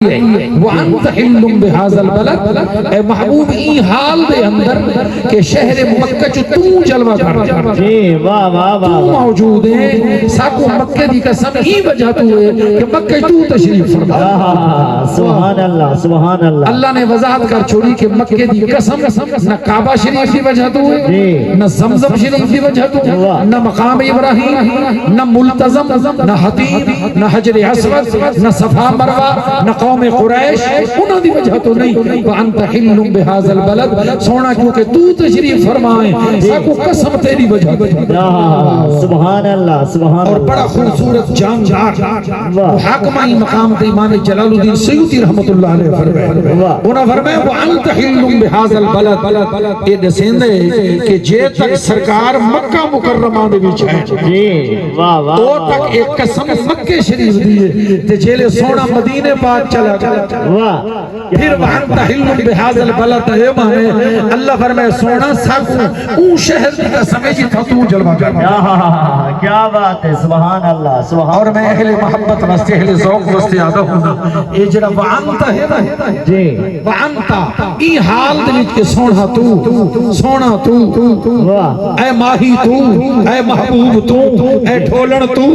وَأَنْتَ حِلٌّ بِهَذَا الْبَلَدِ اے محبوب ای حال دے اندر کہ شہر مکہ چو تو جلوہ کر جا جی واہ واہ واہ تو موجود ہے ساکو مکہ دی قسم ہی وجہ تو ہے کہ مکہ تو تشریف فرما سبحان اللہ سبحان اللہ اللہ نے وضاحت کر چھوڑی کہ مکہ دی قسم نہ کعبہ شریف دی وجہ تو ہے نہ زمزم شریف دی وجہ تو نہ مقام ابراہیم نہ ملتزم نہ حتیم نہ حجر اسود نہ صفا مروہ نہ قوم قریش انہوں دی وجہ تو نہیں وَأَنْتَ حِلٌّ بِهَذَا الْبَلَدِ سونا کیونکہ تو تشریف فرمائیں ساکو قسم تیری وجہ سبحان اللہ سبحان اور بڑا خوبصورت جاندار حاکمائی مقام تے امام جلال الدین سیوطی رحمت اللہ علیہ فرمائے انہوں فرمائے وَأَنْتَ حِلٌّ بِهَذَا الْبَلَدِ یہ دسین دے کہ جے تک سرکار مکہ مکرمہ دے بھی چھائے تو تک ایک قسم مکہ شریف دیئے تے جیلے سونا مدینے پاک چلا پھر وَأَنْتَ حِلٌّ بِهَذَا الْبَلَدِ ہے مانے اللہ فرمائے سونا ساکو اون شہر دی قسم ہے جی تھا تو جلوہ کرنا کیا بات ہے سبحان اللہ سبحان اور میں اہل محبت واسطے اہل ذوق واسطے آدھا ہوں یہ جڑا وَأَنْتَ ہے نا جی وَأَنْتَ ای حال دلیت کے سونا تو اے ماہی تو اے محبوب تو اے ڈھولن تو